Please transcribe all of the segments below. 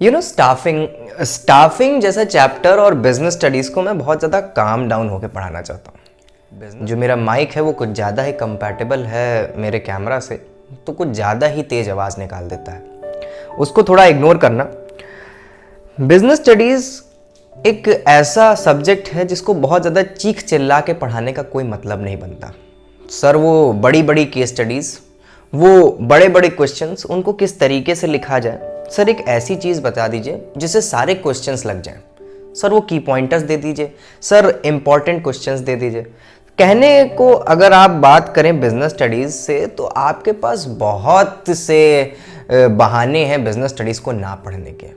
Staffing जैसा chapter और business studies को मैं बहुत ज़्यादा काम डाउन होकर पढ़ाना चाहता हूँ। जो मेरा माइक है वो कुछ ज़्यादा ही कंपैटिबल है मेरे कैमरा से, तो कुछ ज़्यादा ही तेज़ आवाज़ निकाल देता है, उसको थोड़ा इग्नोर करना। बिजनेस स्टडीज़ एक ऐसा सब्जेक्ट है जिसको बहुत ज़्यादा चीख चिल्ला के पढ़ाने का कोई मतलब नहीं बनता। सर वो बड़ी बड़ी केस स्टडीज़, वो बड़े बड़े क्वेश्चंस, उनको किस तरीके से लिखा जाए। सर एक ऐसी चीज़ बता दीजिए जिससे सारे क्वेश्चंस लग जाएं। सर वो की पॉइंटर्स दे दीजिए, सर इंपॉर्टेंट क्वेश्चंस दे दीजिए। कहने को अगर आप बात करें बिजनेस स्टडीज़ से तो आपके पास बहुत से बहाने हैं बिजनेस स्टडीज़ को ना पढ़ने के।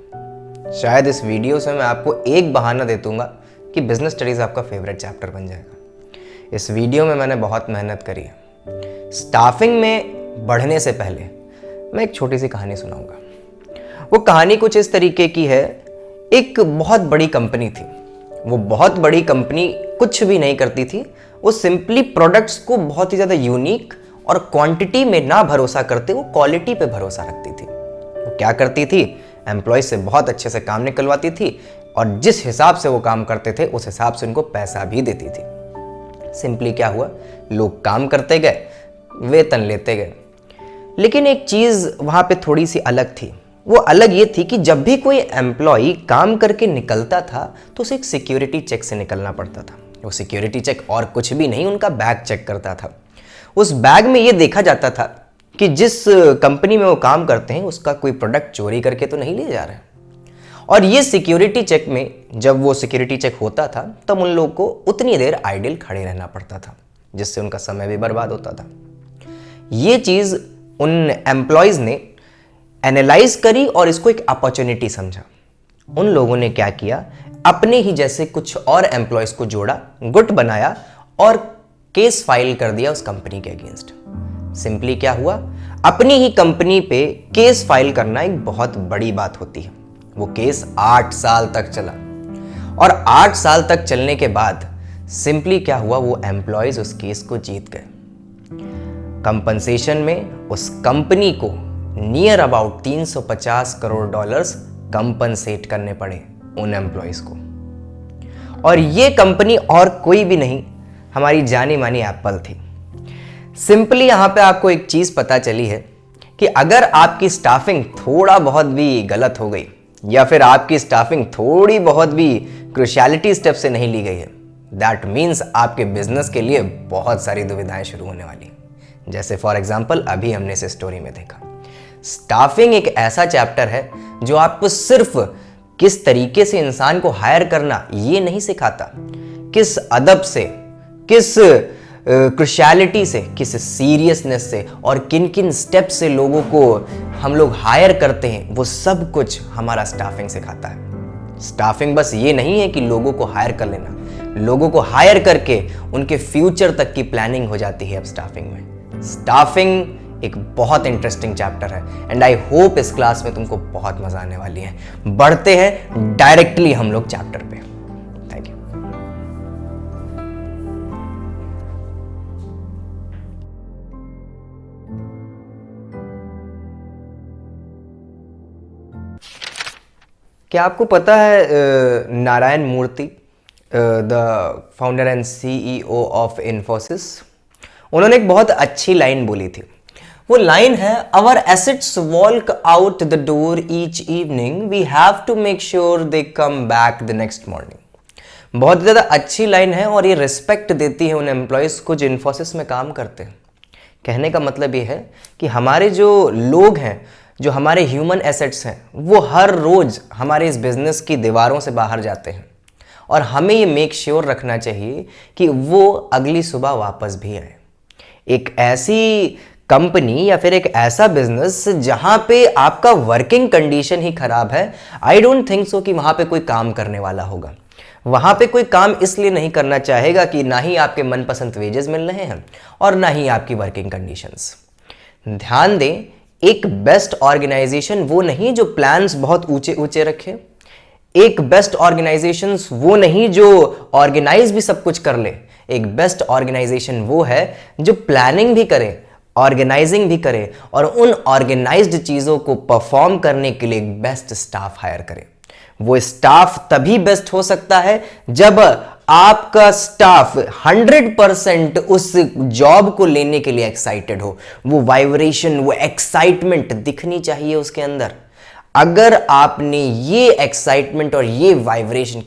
शायद इस वीडियो से मैं आपको एक बहाना दे दूंगा कि बिजनेस स्टडीज़ आपका फेवरेट चैप्टर बन जाएगा। इस वीडियो में मैंने बहुत मेहनत करी है। स्टाफिंग में बढ़ने से पहले मैं एक छोटी सी कहानी सुनाऊंगा। वो कहानी कुछ इस तरीके की है। एक बहुत बड़ी कंपनी थी। वो बहुत बड़ी कंपनी कुछ भी नहीं करती थी, वो सिंपली प्रोडक्ट्स को बहुत ही ज़्यादा यूनिक और क्वांटिटी में ना भरोसा करते वो क्वालिटी पे भरोसा रखती थी। वो क्या करती थी, एम्प्लॉय से बहुत अच्छे से काम निकलवाती थी और जिस हिसाब से वो काम करते थे उस हिसाब से उनको पैसा भी देती थी। सिंपली क्या हुआ, लोग काम करते गए, वेतन लेते गए। लेकिन एक चीज़ वहाँ पे थोड़ी सी अलग थी। वो अलग ये थी कि जब भी कोई एम्प्लॉय काम करके निकलता था तो उसे एक सिक्योरिटी चेक से निकलना पड़ता था। वो सिक्योरिटी चेक और कुछ भी नहीं, उनका बैग चेक करता था। उस बैग में ये देखा जाता था कि जिस कंपनी में वो काम करते हैं उसका कोई प्रोडक्ट चोरी करके तो नहीं लिया जा रहा है। और ये सिक्योरिटी चेक में जब वो सिक्योरिटी चेक होता था तब उन लोगों को उतनी देर आइडियल खड़े रहना पड़ता था, जिससे उनका समय भी बर्बाद होता था। ये चीज़ उन एम्प्लॉयज़ ने एनालाइज करी और इसको एक अपॉर्चुनिटी समझा। उन लोगों ने क्या किया, अपने ही जैसे कुछ और एम्प्लॉयज को जोड़ा, गुट बनाया और केस फाइल कर दिया उस कंपनी के अगेंस्ट। सिंपली क्या हुआ, अपनी ही कंपनी पे केस फाइल करना एक बहुत बड़ी बात होती है। वो केस 8 साल तक चला और 8 साल तक चलने के बाद सिंपली क्या हुआ, वो एम्प्लॉयज उस केस को जीत गए। कंपनसेशन में उस कंपनी को near about 350 crore dollars compensate करने पड़े उन एम्प्लॉयज को। और ये कंपनी और कोई भी नहीं, हमारी जानी मानी एप्पल थी। सिंपली यहां पे आपको एक चीज पता चली है कि अगर आपकी स्टाफिंग थोड़ा बहुत भी गलत हो गई या फिर आपकी स्टाफिंग थोड़ी बहुत भी क्रूशियलिटी स्टेप से नहीं ली गई है, दैट मीन्स आपके बिजनेस के लिए बहुत सारी दुविधाएं शुरू होने वाली। जैसे फॉर एग्जाम्पल अभी हमने इस स्टोरी में देखा। स्टाफिंग एक ऐसा चैप्टर है जो आपको सिर्फ किस तरीके से इंसान को हायर करना ये नहीं सिखाता, किस अदब से, किस क्रूशियलिटी से, किस सीरियसनेस से और किन किन स्टेप से लोगों को हम लोग हायर करते हैं, वो सब कुछ हमारा स्टाफिंग सिखाता है। स्टाफिंग बस ये नहीं है कि लोगों को हायर कर लेना, लोगों को हायर करके उनके फ्यूचर तक की प्लानिंग हो जाती है अब स्टाफिंग में। स्टाफिंग एक बहुत इंटरेस्टिंग चैप्टर है एंड आई होप इस क्लास में तुमको बहुत मजा आने वाली है। बढ़ते हैं डायरेक्टली हम लोग चैप्टर पे। Thank you. क्या आपको पता है Narayan Murthy, the founder and CEO of Infosys, उन्होंने एक बहुत अच्छी लाइन बोली थी। वो लाइन है, our assets walk out the door each evening, we have to make sure they come back the next morning. बहुत ज़्यादा अच्छी लाइन है और ये रिस्पेक्ट देती है उन एम्प्लॉयज़ को जो इन्फोसिस में काम करते हैं। कहने का मतलब ये है कि हमारे जो लोग हैं, जो हमारे ह्यूमन एसेट्स हैं, वो हर रोज़ हमारे इस बिज़नेस की दीवारों से बाहर जाते हैं और हमें ये मेक श्योर रखना चाहिए कि वो अगली सुबह वापस भी आए। एक ऐसी कंपनी या फिर एक ऐसा बिजनेस जहां पे आपका वर्किंग कंडीशन ही खराब है, आई डोंट थिंक सो कि वहां पे कोई काम करने वाला होगा। वहां पे कोई काम इसलिए नहीं करना चाहेगा कि ना ही आपके मनपसंद वेजेस मिल रहे हैं और ना ही आपकी वर्किंग कंडीशंस। ध्यान दें, एक बेस्ट ऑर्गेनाइजेशन वो नहीं जो प्लान्स बहुत ऊंचे ऊंचे रखे। एक बेस्ट ऑर्गेनाइजेशन वो नहीं जो ऑर्गेनाइज भी सब कुछ कर ले। एक बेस्ट ऑर्गेनाइजेशन वो है जो प्लानिंग भी करे ऑर्गेनाइजिंग भी करे और उन ऑर्गेनाइज्ड चीज़ों को परफॉर्म करने के लिए एक बेस्ट स्टाफ हायर करे। वो स्टाफ तभी बेस्ट हो सकता है जब आपका स्टाफ 100% उस जॉब को लेने के लिए एक्साइटेड हो। वो वाइब्रेशन, वो एक्साइटमेंट दिखनी चाहिए उसके अंदर। अगर आपने ये एक्साइटमेंट और ये वाइब्रेशन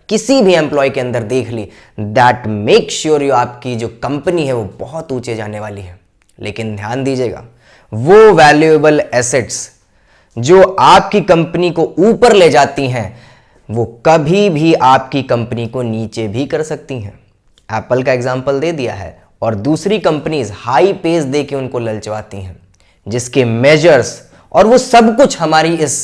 किसी भी एम्प्लॉय के अंदर देख ली, दैट मेक श्योर यू आपकी जो कंपनी है वो बहुत ऊंचे जाने वाली है। लेकिन ध्यान दीजिएगा, वो वैल्यूएबल एसेट्स जो आपकी कंपनी को ऊपर ले जाती हैं वो कभी भी आपकी कंपनी को नीचे भी कर सकती हैं। एप्पल का एग्जांपल दे दिया है और दूसरी कंपनीज हाई पेस दे के उनको ललचवाती हैं, जिसके मेजर्स और वो सब कुछ हमारी इस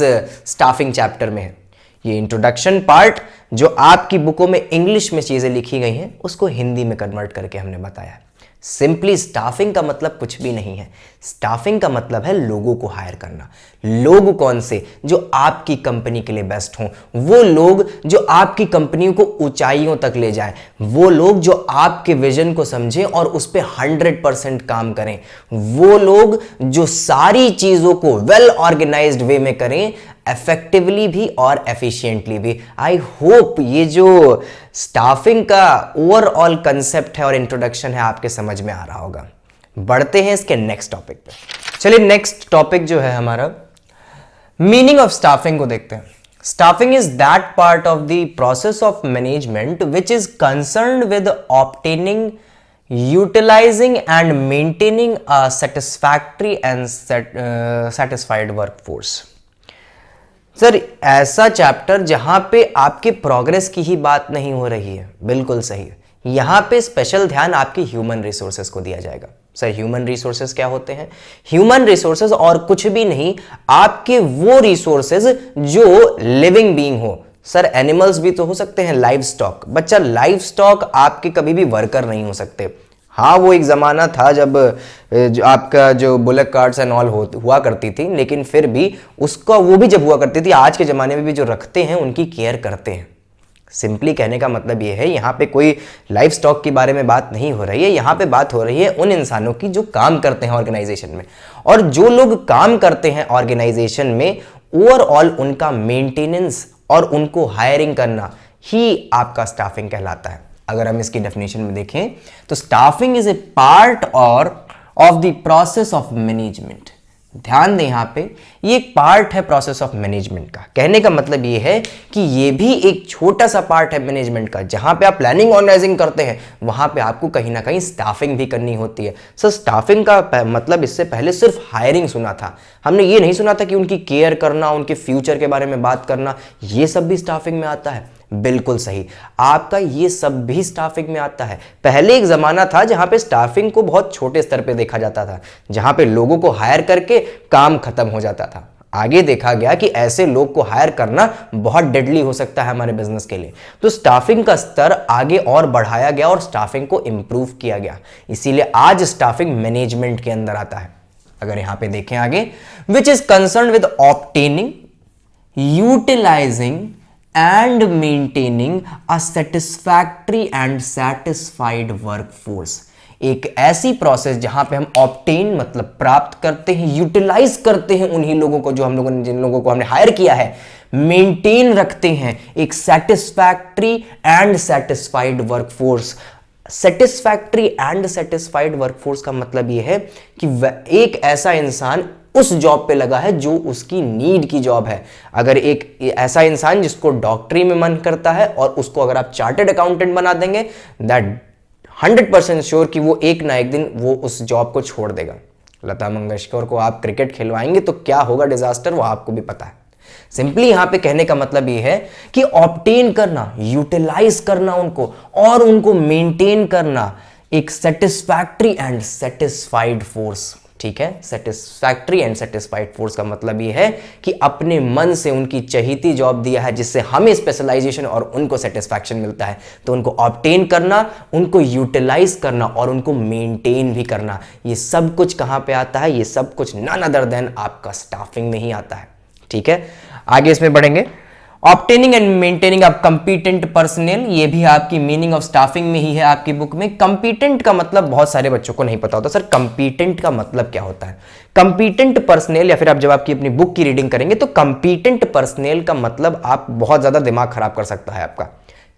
स्टाफिंग चैप्टर में है। ये इंट्रोडक्शन पार्ट जो आपकी बुकों में इंग्लिश में चीजें लिखी गई हैं उसको हिंदी में कन्वर्ट करके हमने बताया है। सिंपली स्टाफिंग का मतलब कुछ भी नहीं है। स्टाफिंग का मतलब है लोगों को हायर करना। लोग कौन से? जो आपकी कंपनी के लिए बेस्ट हों, वो लोग जो आपकी कंपनी को ऊंचाइयों तक ले जाएं, वो लोग जो आपके विजन को समझें और उस पर 100% काम करें, वो लोग जो सारी चीजों को वेल ऑर्गेनाइज्ड वे में करें, इफेक्टिवली भी और एफिशिएंटली भी। आई होप ये जो स्टाफिंग का ओवरऑल कंसेप्ट है और इंट्रोडक्शन है आपके समझ में आ रहा होगा। बढ़ते हैं इसके नेक्स्ट टॉपिक पे। चलिए नेक्स्ट टॉपिक जो है हमारा मीनिंग ऑफ स्टाफिंग को देखते हैं। Staffing is that part of the process of management which is concerned with obtaining, utilising and maintaining a satisfactory and satisfied workforce. Sir ऐसा चैप्टर जहां पे आपके प्रोग्रेस की ही बात नहीं हो रही है, बिल्कुल सही है। यहां पे स्पेशल ध्यान आपकी ह्यूमन रिसोर्सेज को दिया जाएगा। सर ह्यूमन रिसोर्सेज क्या होते हैं? ह्यूमन रिसोर्सेज और कुछ भी नहीं, आपके वो रिसोर्सेज जो लिविंग बीइंग हो। सर एनिमल्स भी तो हो सकते हैं, लाइव स्टॉक। बच्चा लाइव स्टॉक आपके कभी भी वर्कर नहीं हो सकते। हाँ वो एक ज़माना था जब जो आपका जो बुलक कार्ड्स एंड ऑल हुआ करती थी, लेकिन फिर भी उसका वो भी जब हुआ करती थी, आज के ज़माने में भी जो रखते हैं उनकी केयर करते हैं। सिंपली कहने का मतलब ये है, यहाँ पे कोई लाइफ स्टॉक के बारे में बात नहीं हो रही है, यहाँ पे बात हो रही है उन इंसानों की जो काम करते हैं ऑर्गेनाइजेशन में। और जो लोग काम करते हैं ऑर्गेनाइजेशन में, ओवरऑल उनका मेंटेनेंस और उनको हायरिंग करना ही आपका स्टाफिंग कहलाता है। अगर हम इसकी डेफिनेशन में देखें तो स्टाफिंग इज ए पार्ट और of the process of management. ध्यान दें यहां पे, ये एक पार्ट है प्रोसेस ऑफ मैनेजमेंट का। कहने का मतलब ये है कि ये भी एक छोटा सा पार्ट है मैनेजमेंट का। जहां पे आप प्लानिंग ऑर्गेनाइजिंग करते हैं वहां पे आपको कहीं ना कहीं स्टाफिंग भी करनी होती है। सर स्टाफिंग का मतलब इससे पहले सिर्फ हायरिंग सुना था, हमने ये नहीं सुना था कि उनकी केयर करना, उनके फ्यूचर के बारे में बात करना, ये सब भी स्टाफिंग में आता है। बिल्कुल सही, आपका ये सब भी स्टाफिंग में आता है। पहले एक जमाना था जहां पे स्टाफिंग को बहुत छोटे स्तर पे देखा जाता था, जहां पे लोगों को हायर करके काम खत्म हो जाता था। आगे देखा गया कि ऐसे लोग को हायर करना बहुत डेडली हो सकता है हमारे बिजनेस के लिए, तो स्टाफिंग का स्तर आगे और बढ़ाया गया और स्टाफिंग को इंप्रूव किया गया। इसीलिए आज स्टाफिंग मैनेजमेंट के अंदर आता है। अगर यहां पे देखें आगे, which is concern with obtaining, utilising and maintaining a satisfactory and satisfied workforce। एक ऐसी प्रोसेस जहां पे हम ऑब्टेन मतलब प्राप्त करते हैं, यूटिलाइज करते हैं उन्हीं लोगों को जो हम लोगों ने, जिन लोगों को हमने हायर किया है, मेंटेन रखते हैं एक satisfactory and satisfied workforce. Satisfactory and satisfied workforce का मतलब यह है कि एक ऐसा इंसान उस जॉब पे लगा है जो उसकी नीड की जॉब है। अगर एक ऐसा इंसान जिसको डॉक्टरी में मन करता है और उसको अगर आप चार्टर्ड अकाउंटेंट बना देंगे, दैट 100% श्योर कि वो एक ना एक दिन वो उस जॉब को छोड़ देगा। लता मंगेशकर को आप क्रिकेट खिलवाएंगे तो क्या होगा डिजास्टर, वो आपको भी पता है। सिंपली यहां पे कहने का मतलब ये है कि ऑब्टेन करना, यूटिलाइज करना उनको और उनको मेंटेन करना एक सेटिस्फैक्टरी एंड सेटिस्फाइड फोर्स। ठीक है, सेटिस्फैक्टरी एंड सेटिस्फाइड फोर्स का मतलब ये है कि अपने मन से उनकी चहीती जॉब दिया है जिससे हमें स्पेशलाइजेशन और उनको सेटिस्फैक्शन मिलता है, तो उनको ऑब्टेन करना, उनको यूटिलाइज करना और उनको मेंटेन भी करना, ये सब कुछ कहां पे आता है? ये सब कुछ नन अदर देन आपका स्टाफिंग में ही आता है। ठीक है, आगे इसमें बढ़ेंगे। Obtaining and maintaining of competent personal, ये भी आपकी मीनिंग ऑफ स्टाफिंग में ही है आपकी बुक में। कंपीटेंट का मतलब बहुत सारे बच्चों को नहीं पता होता, सर कंपीटेंट का मतलब क्या होता है। कंपीटेंट पर्सनल, या फिर आप जब आपकी अपनी बुक की रीडिंग करेंगे तो कंपीटेंट पर्सनल का मतलब आप बहुत ज्यादा दिमाग खराब कर सकता है आपका।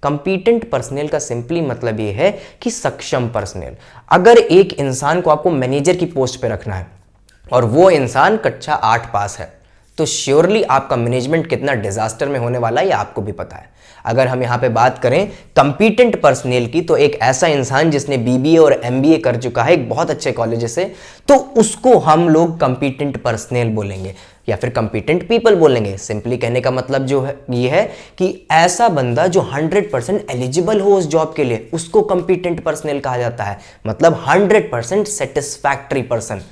कंपीटेंट पर्सनल का सिंपली मतलब ये है कि सक्षम पर्सनल। अगर एक इंसान को आपको मैनेजर की पोस्ट पे रखना है और वो इंसान कक्षा 8 पास है, तो श्योरली आपका मैनेजमेंट कितना डिजास्टर में होने वाला है ये आपको भी पता है। अगर हम यहां पे बात करें कंपीटेंट पर्सनल की, तो एक ऐसा इंसान जिसने बीबीए और एमबीए कर चुका है एक बहुत अच्छे कॉलेज से, तो उसको हम लोग कंपीटेंट पर्सनल बोलेंगे या फिर कंपीटेंट पीपल बोलेंगे। सिंपली कहने का मतलब जो है ये है कि ऐसा बंदा जो 100% एलिजिबल हो उस जॉब के लिए, उसको कंपीटेंट पर्सनल कहा जाता है, मतलब 100% सेटिस्फैक्टरी पर्सन।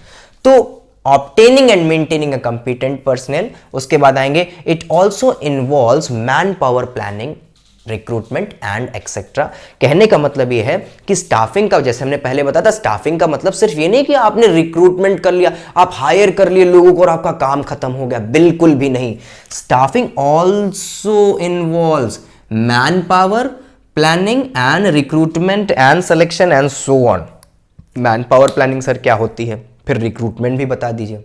तो obtaining and maintaining a competent personal, उसके बाद आएंगे it also involves man power planning, recruitment and etcetera. कहने का मतलब ये है कि स्टाफिंग का, जैसे हमने पहले बताया था, स्टाफिंग का मतलब सिर्फ ये नहीं कि आपने रिक्रूटमेंट कर लिया, आप हायर कर लिए लोगों को और आपका काम खत्म हो गया, बिल्कुल भी नहीं। Staffing also involves man power planning and recruitment and selection and so on. Man power planning sir क्या होती है, फिर रिक्रूटमेंट भी बता दीजिए।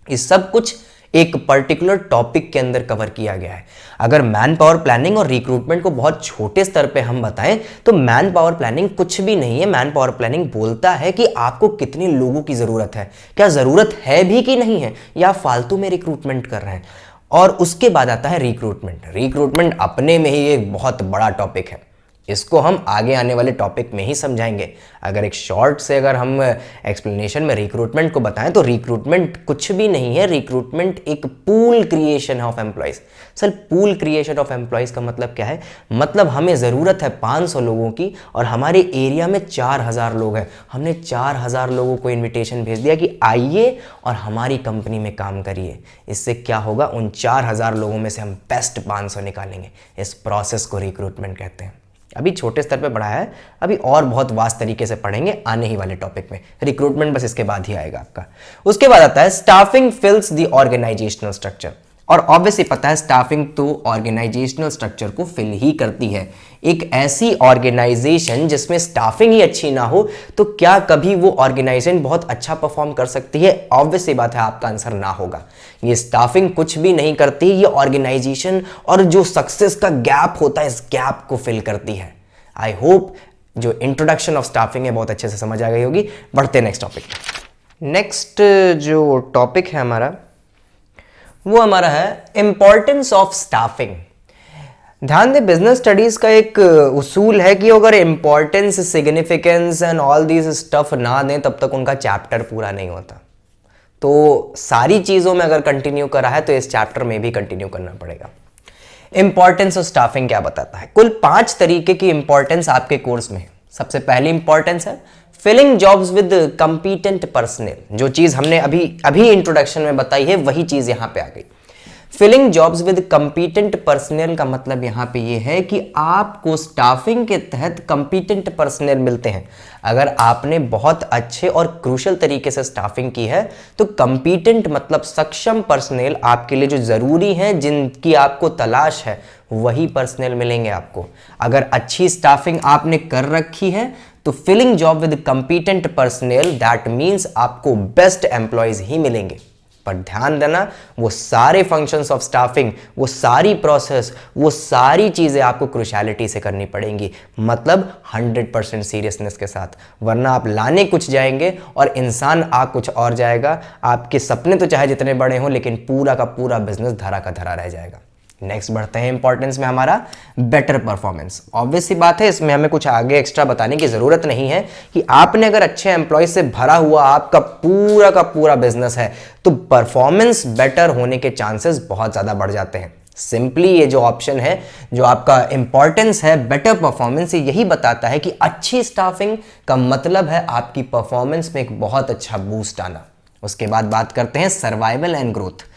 ये सब कुछ एक पर्टिकुलर टॉपिक के अंदर कवर किया गया है। अगर मैन पावर प्लानिंग और रिक्रूटमेंट को बहुत छोटे स्तर पे हम बताएं तो मैन पावर प्लानिंग कुछ भी नहीं है। मैन पावर प्लानिंग बोलता है कि आपको कितने लोगों की जरूरत है, क्या जरूरत है भी कि नहीं है, या फालतू में रिक्रूटमेंट कर रहे हैं। और उसके बाद आता है रिक्रूटमेंट। रिक्रूटमेंट अपने में ही एक बहुत बड़ा टॉपिक है, इसको हम आगे आने वाले टॉपिक में ही समझाएंगे। अगर एक शॉर्ट से अगर हम एक्सप्लेनेशन में रिक्रूटमेंट को बताएं तो रिक्रूटमेंट कुछ भी नहीं है। रिक्रूटमेंट एक pool creation of employees. Sir pool creation of employees का मतलब क्या है, मतलब हमें ज़रूरत है 500 लोगों की और हमारे एरिया में 4000 लोग हैं। हमने 4000 लोगों को इन्विटेशन भेज दिया कि आइए और हमारी कंपनी में काम करिए। इससे क्या होगा, उन 4000 लोगों में से हम बेस्ट 500 निकालेंगे। इस प्रोसेस को रिक्रूटमेंट कहते हैं। अभी छोटे स्तर पे पढ़ाया है, अभी और बहुत वास्ट तरीके से पढ़ेंगे आने ही वाले टॉपिक में। रिक्रूटमेंट बस इसके बाद ही आएगा आपका। उसके बाद आता है staffing fills the organisational structure. और ऑब्वियसली पता है स्टाफिंग तो ऑर्गेनाइजेशनल स्ट्रक्चर को फिल ही करती है। एक ऐसी ऑर्गेनाइजेशन जिसमें स्टाफिंग ही अच्छी ना हो तो क्या कभी वो ऑर्गेनाइजेशन बहुत अच्छा परफॉर्म कर सकती है? ऑब्वियसली बात है, आपका आंसर ना होगा। ये स्टाफिंग कुछ भी नहीं करती, ये ऑर्गेनाइजेशन और जो सक्सेस का गैप होता है इस गैप को फिल करती है। आई होप जो इंट्रोडक्शन ऑफ स्टाफिंग है बहुत अच्छे से समझ आ गई होगी। बढ़ते नेक्स्ट टॉपिक। नेक्स्ट जो टॉपिक है हमारा वो हमारा है इंपॉर्टेंस ऑफ स्टाफिंग। ध्यान दें, बिजनेस स्टडीज का एक उसूल है कि अगर importance, significance and all these stuff ना दें तब तक उनका चैप्टर पूरा नहीं होता। तो सारी चीजों में अगर कंटिन्यू करा है तो इस चैप्टर में भी कंटिन्यू करना पड़ेगा। इंपॉर्टेंस ऑफ स्टाफिंग क्या बताता है? कुल 5 तरीके की इंपॉर्टेंस आपके कोर्स में है। सबसे पहली इंपॉर्टेंस है filling jobs with competent personnel. जो चीज हमने अभी इंट्रोडक्शन में बताई है वही चीज यहां पे आ गई। Filling jobs with competent personnel का मतलब यहां पे ये है कि आपको स्टाफिंग के तहत कंपीटेंट पर्सनल मिलते हैं। अगर आपने बहुत अच्छे और क्रूशल तरीके से स्टाफिंग की है तो कंपीटेंट मतलब सक्षम पर्सनल आपके लिए जो जरूरी है, जिनकी आपको तलाश है, वही पर्सनल मिलेंगे आपको। अगर अच्छी स्टाफिंग आपने कर रखी है तो filling job with competent personnel that means आपको बेस्ट एम्प्लॉयज ही मिलेंगे। पर ध्यान देना, वो सारे फंक्शंस ऑफ स्टाफिंग, वो सारी प्रोसेस, वो सारी चीजें आपको क्रूशियलिटी से करनी पड़ेंगी, मतलब 100% सीरियसनेस के साथ। वरना आप लाने कुछ जाएंगे और इंसान आ कुछ और जाएगा। आपके सपने तो चाहे जितने बड़े हों लेकिन पूरा का पूरा बिजनेस धरा का धरा रह जाएगा। नेक्स्ट बढ़ते हैं इंपॉर्टेंस में हमारा बेटर परफॉर्मेंस। ऑब्वियस सी बात है, इसमें हमें कुछ आगे एक्स्ट्रा बताने की जरूरत नहीं है कि आपने अगर अच्छे एम्प्लॉय से भरा हुआ आपका पूरा का पूरा बिजनेस है तो परफॉर्मेंस बेटर होने के चांसेस बहुत ज्यादा बढ़ जाते हैं। सिंपली ये जो ऑप्शन है, जो आपका इंपॉर्टेंस है बेटर परफॉर्मेंस, यही बताता है कि अच्छी स्टाफिंग का मतलब है आपकी परफॉर्मेंस में एक बहुत अच्छा बूस्ट आना। उसके बाद बात करते हैं सर्वाइवल एंड ग्रोथ।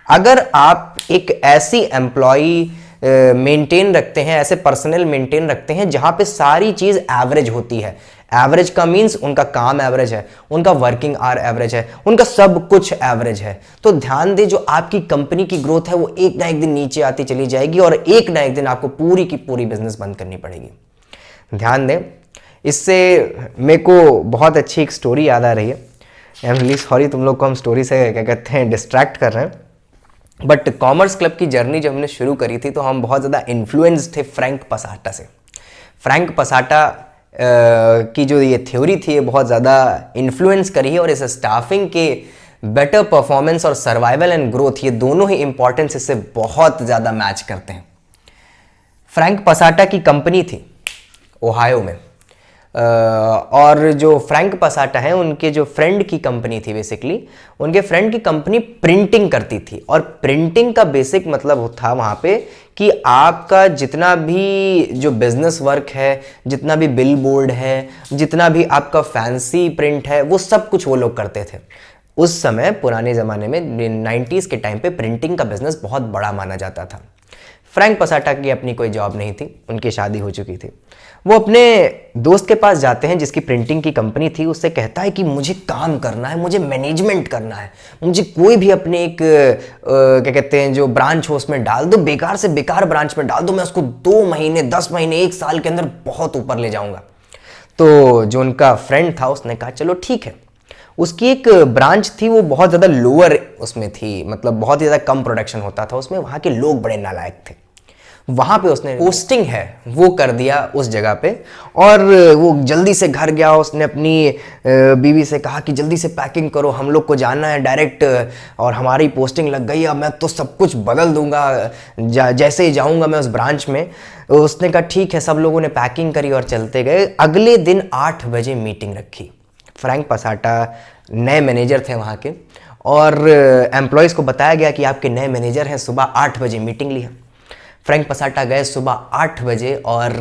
अगर आप एक ऐसी एम्प्लॉई मेंटेन रखते हैं, ऐसे पर्सनल मेंटेन रखते हैं जहां पे सारी चीज एवरेज होती है, एवरेज का मीन्स उनका काम एवरेज है, उनका वर्किंग आवर एवरेज है, उनका सब कुछ एवरेज है। तो ध्यान दे, जो आपकी कंपनी की ग्रोथ है वो एक ना एक दिन नीचे आती चली जाएगी और एक ना एक दिन आपको पूरी की पूरी बिजनेस बंद करनी पड़ेगी। ध्यान दें, इससे मेरे को बहुत अच्छी एक स्टोरी याद आ रही है। आई एम रियली सॉरी, तुम लोग को हम स्टोरी से क्या कहते हैं डिस्ट्रैक्ट कर रहे हैं। बट कॉमर्स क्लब की जर्नी जब हमने शुरू करी थी तो हम बहुत ज़्यादा इन्फ्लुएंस थे फ्रैंक पसाटा से। फ्रैंक पसाटा की जो ये थ्योरी थी ये बहुत ज़्यादा इन्फ्लुएंस करी है और इस स्टाफिंग के बेटर परफॉर्मेंस और सर्वाइवल एंड ग्रोथ ये दोनों ही इंपॉर्टेंस इससे बहुत ज़्यादा मैच करते हैं। फ्रैंक पसाटा की कंपनी थी ओहायो में, और जो फ्रैंक पसाटा है उनके जो फ्रेंड की कंपनी थी, बेसिकली उनके फ्रेंड की कंपनी प्रिंटिंग करती थी। और प्रिंटिंग का बेसिक मतलब था वहाँ पे कि आपका जितना भी जो बिजनेस वर्क है, जितना भी बिल बोर्ड है, जितना भी आपका फैंसी प्रिंट है, वो सब कुछ वो लोग करते थे। उस समय पुराने ज़माने में 90s के टाइम पे प्रिंटिंग का बिजनेस बहुत बड़ा माना जाता था। फ्रैंक पसाटा की अपनी कोई जॉब नहीं थी, उनकी शादी हो चुकी थी। वो अपने दोस्त के पास जाते हैं जिसकी प्रिंटिंग की कंपनी थी, उससे कहता है कि मुझे काम करना है, मुझे मैनेजमेंट करना है, मुझे कोई भी अपने एक क्या कहते हैं जो ब्रांच हो उसमें डाल दो, बेकार से बेकार ब्रांच में डाल दो, मैं उसको 2 महीने 10 महीने 1 साल के अंदर बहुत ऊपर ले जाऊंगा। तो जो उनका फ्रेंड था उसने कहा चलो ठीक है। उसकी एक ब्रांच थी वो बहुत ज़्यादा लोअर उसमें थी, मतलब बहुत ही ज़्यादा कम प्रोडक्शन होता था उसमें, वहाँ के लोग बड़े नालायक थे। वहाँ पे उसने पोस्टिंग है वो कर दिया उस जगह पे, और वो जल्दी से घर गया। उसने अपनी बीवी से कहा कि जल्दी से पैकिंग करो, हम लोग को जाना है डायरेक्ट, और हमारी पोस्टिंग लग गई, अब मैं तो सब कुछ बदल दूंगा जैसे ही जाऊंगा मैं उस ब्रांच में। उसने कहा ठीक है, सब लोगों ने पैकिंग करी और चलते गए। अगले दिन 8 बजे मीटिंग रखी। फ्रैंक पसाटा नए मैनेजर थे वहाँ के, और एम्प्लॉयज़ को बताया गया कि आपके नए मैनेजर हैं, सुबह 8 बजे मीटिंग ली है। फ्रैंक पसाटा गए सुबह 8 बजे, और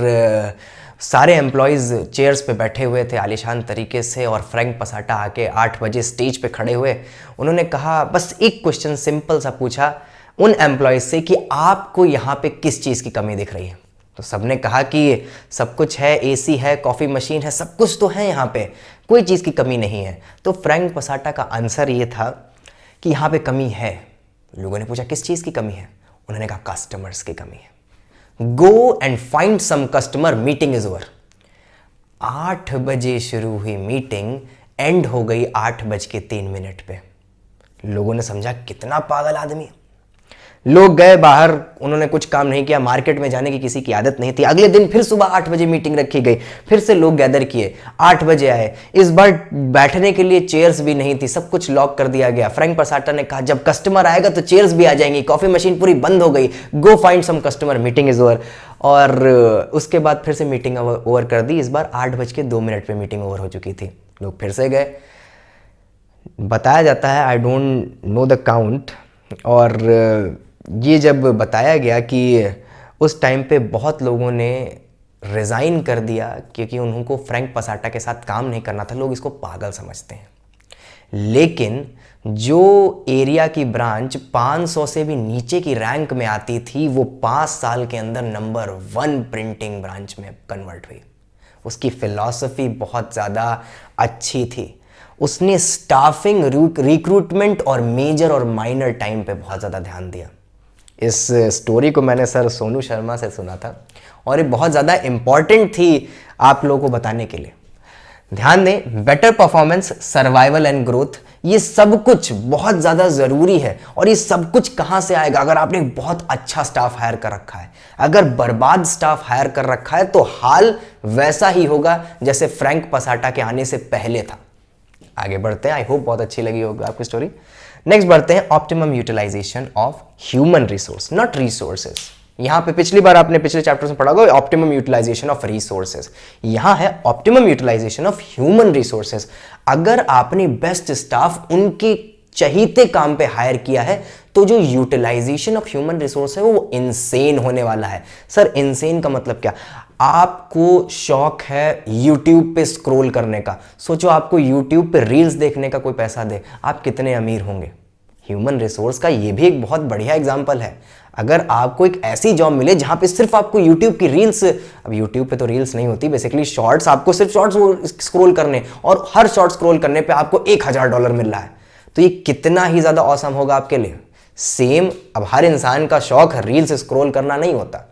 सारे एम्प्लॉयज़ चेयर्स पे बैठे हुए थे आलीशान तरीके से, और फ्रैंक पसाटा आके 8 बजे स्टेज पे खड़े हुए। उन्होंने कहा, बस एक क्वेश्चन सिंपल सा पूछा उन एम्प्लॉयज़ से कि आपको यहाँ पे किस चीज़ की कमी दिख रही है। तो सबने कहा कि सब कुछ है, एसी है, कॉफ़ी मशीन है, सब कुछ तो है यहाँ पे, कोई चीज़ की कमी नहीं है। तो फ्रैंक पसाटा का आंसर ये था कि यहाँ पे कमी है। लोगों ने पूछा किस चीज़ की कमी है, उन्होंने कहा कस्टमर्स की कमी है। Go and find some customer, meeting is over. 8 बजे शुरू हुई मीटिंग, एंड हो गई 8:03 पे। लोगों ने समझा कितना पागल आदमी। लोग गए बाहर, उन्होंने कुछ काम नहीं किया, मार्केट में जाने की किसी की आदत नहीं थी। अगले दिन फिर सुबह 8 बजे मीटिंग रखी गई, फिर से लोग गैदर किए, 8 बजे आए। इस बार बैठने के लिए चेयर्स भी नहीं थी, सब कुछ लॉक कर दिया गया। फ्रैंक पसाटा ने कहा जब कस्टमर आएगा तो चेयर्स भी आ जाएंगी, कॉफी मशीन पूरी बंद हो गई, go find some customer, meeting is over. और उसके बाद फिर से मीटिंग ओवर कर दी। इस बार 8:02 पे मीटिंग ओवर हो चुकी थी। लोग फिर से गए। बताया जाता है, I don't know the count, और ये जब बताया गया कि उस टाइम पे बहुत लोगों ने रिज़ाइन कर दिया क्योंकि उनको फ्रैंक पसाटा के साथ काम नहीं करना था। लोग इसको पागल समझते हैं, लेकिन जो एरिया की ब्रांच 500 से भी नीचे की रैंक में आती थी वो 5 साल के अंदर नंबर 1 प्रिंटिंग ब्रांच में कन्वर्ट हुई। उसकी फिलॉसफी बहुत ज़्यादा अच्छी थी। उसने स्टाफिंग, रिक्रूटमेंट और मेजर और माइनर टाइम पे बहुत ज़्यादा ध्यान दिया। इस स्टोरी को मैंने सर सोनू शर्मा से सुना था, और ये बहुत ज़्यादा इम्पॉर्टेंट थी आप लोगों को बताने के लिए। ध्यान दें, better performance, survival and growth, ये सब कुछ बहुत ज़्यादा ज़रूरी है। और ये सब कुछ कहाँ से आएगा? अगर आपने बहुत अच्छा स्टाफ हायर कर रखा है। अगर बर्बाद स्टाफ हायर कर रखा है तो हाल वैसा ही होगा जैसे फ्रैंक पसाटा के आने से पहले था। आगे बढ़ते हैं। आई होप बहुत अच्छी लगी होगी आपकी स्टोरी। नेक्स्ट बढ़ते हैं, optimum utilisation of human resource, not resources. यहां पे पिछली बार आपने पिछले चैप्टर में पढ़ा होगा ऑप्टिमम यूटिलाइजेशन ऑफ रिसोर्सेज, यहां है optimum utilisation of human resources. अगर आपने बेस्ट स्टाफ उनके चहीते काम पे हायर किया है तो जो यूटिलाइजेशन ऑफ ह्यूमन रिसोर्स है वो इनसेन होने वाला है। सर इनसेन का मतलब क्या? आपको शौक है YouTube पे स्क्रॉल करने का, सोचो आपको YouTube पे रील्स देखने का कोई पैसा दे, आप कितने अमीर होंगे। ह्यूमन रिसोर्स का ये भी एक बहुत बढ़िया एग्जाम्पल है। अगर आपको एक ऐसी जॉब मिले जहां पे सिर्फ आपको यूट्यूब की रील्स, अब यूट्यूब पे तो रील्स नहीं होती, बेसिकली शॉर्ट्स, आपको सिर्फ शॉर्ट्स स्क्रॉल करने और हर शॉर्ट स्क्रॉल करने पे आपको $1000 मिल रहा है, तो ये कितना ही ज्यादा ऑसम होगा आपके लिए। सेम अब हर इंसान का शौक रील्स स्क्रॉल करना नहीं होता,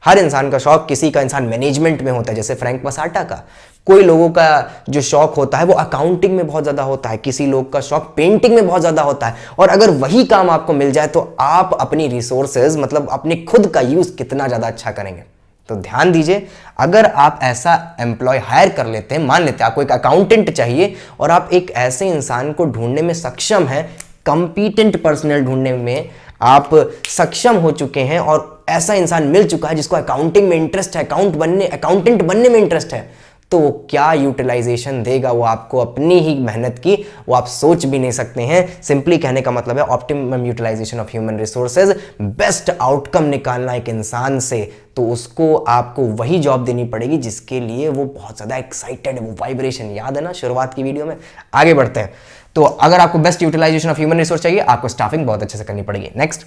हर इंसान का शौक, किसी का इंसान मैनेजमेंट में होता है जैसे फ्रैंक मसाटा का, कोई लोगों का जो शौक होता है वो अकाउंटिंग में बहुत ज्यादा होता है, किसी लोग का शौक पेंटिंग में बहुत ज्यादा होता है। और अगर वही काम आपको मिल जाए तो आप अपनी रिसोर्सेज, मतलब अपने खुद का यूज कितना ज्यादा अच्छा करेंगे। तो ध्यान दीजिए, अगर आप ऐसा एम्प्लॉय हायर कर लेते हैं, मान लेते हैं आपको एक अकाउंटेंट चाहिए और आप एक ऐसे इंसान को ढूंढने में सक्षम हैं, कंपीटेंट पर्सनल ढूंढने में आप सक्षम हो चुके हैं और ऐसा इंसान मिल चुका है जिसको अकाउंटिंग में इंटरेस्ट है, अकाउंटेंट बनने में इंटरेस्ट है, तो वो क्या यूटिलाइजेशन देगा वो आपको अपनी ही मेहनत की, वो आप सोच भी नहीं सकते हैं। सिंपली कहने का मतलब है optimum utilisation of human resources, best outcome निकालना एक इंसान से, तो उसको आपको वही जॉब देनी पड़ेगी जिसके लिए वो बहुत ज्यादा एक्साइटेड है, वो वाइब्रेशन याद है ना शुरुआत की वीडियो में। आगे बढ़ते हैं, तो अगर आपको best utilisation of human resource चाहिए, आपको स्टाफिंग बहुत अच्छे से करनी पड़ेगी। Next,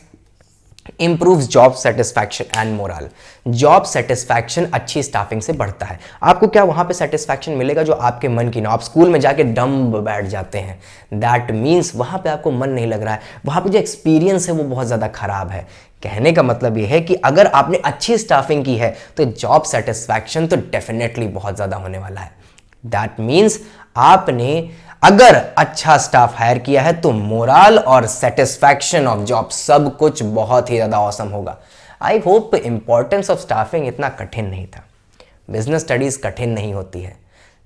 improves job satisfaction and morale. Job satisfaction अच्छी स्टाफिंग से बढ़ता है। आपको क्या वहां पे सेटिस्फैक्शन मिलेगा जो आपके मन की ना। आप स्कूल में जाके डम्ब बैठ जाते हैं, दैट मीन्स वहां पे आपको मन नहीं लग रहा है, वहां पे जो एक्सपीरियंस है वो बहुत ज्यादा खराब है। कहने का मतलब यह है कि अगर आपने अच्छी स्टाफिंग की है तो जॉब सेटिस्फैक्शन तो डेफिनेटली बहुत ज्यादा होने वाला है। दैट मीन्स आपने अगर अच्छा स्टाफ हायर किया है तो मोरल और सेटिस्फैक्शन ऑफ जॉब सब कुछ बहुत ही ज्यादा ऑसम होगा। I hope importance of staffing इतना कठिन नहीं था। बिजनेस स्टडीज कठिन नहीं होती है,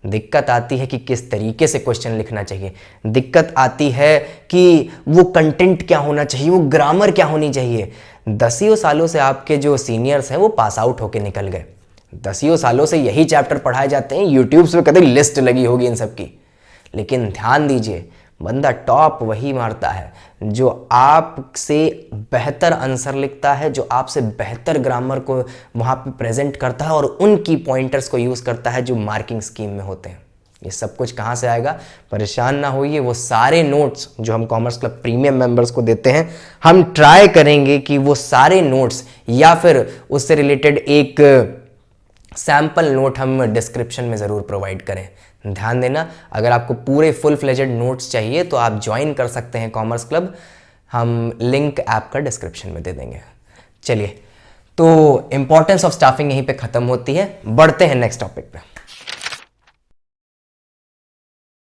दिक्कत आती है कि किस तरीके से क्वेश्चन लिखना चाहिए, दिक्कत आती है कि वो कंटेंट क्या होना चाहिए, वो ग्रामर क्या होनी चाहिए। दसियों सालों से आपके जो सीनियर्स हैं वो पास आउट होके निकल गए, दसियों सालों से यही चैप्टर पढ़ाए जाते हैं, यूट्यूब पे कभी लिस्ट लगी होगी इन सब की। लेकिन ध्यान दीजिए, बंदा टॉप वही मारता है जो आपसे बेहतर आंसर लिखता है, जो आपसे बेहतर ग्रामर को वहां पे प्रेजेंट करता है और उनकी पॉइंटर्स को यूज करता है जो मार्किंग स्कीम में होते हैं। ये सब कुछ कहां से आएगा, परेशान ना होइए, वो सारे नोट्स जो हम कॉमर्स क्लब प्रीमियम मेंबर्स को देते हैं, हम ट्राई करेंगे कि वो सारे नोट्स या फिर उससे रिलेटेड एक सैंपल नोट हम डिस्क्रिप्शन में ज़रूर प्रोवाइड करें। ध्यान देना, अगर आपको पूरे फुल फ्लेजेड नोट्स चाहिए तो आप ज्वाइन कर सकते हैं कॉमर्स क्लब, हम लिंक ऐप का डिस्क्रिप्शन में दे देंगे। चलिए, तो इंपॉर्टेंस ऑफ स्टाफिंग यहीं पे ख़त्म होती है, बढ़ते हैं नेक्स्ट टॉपिक पे।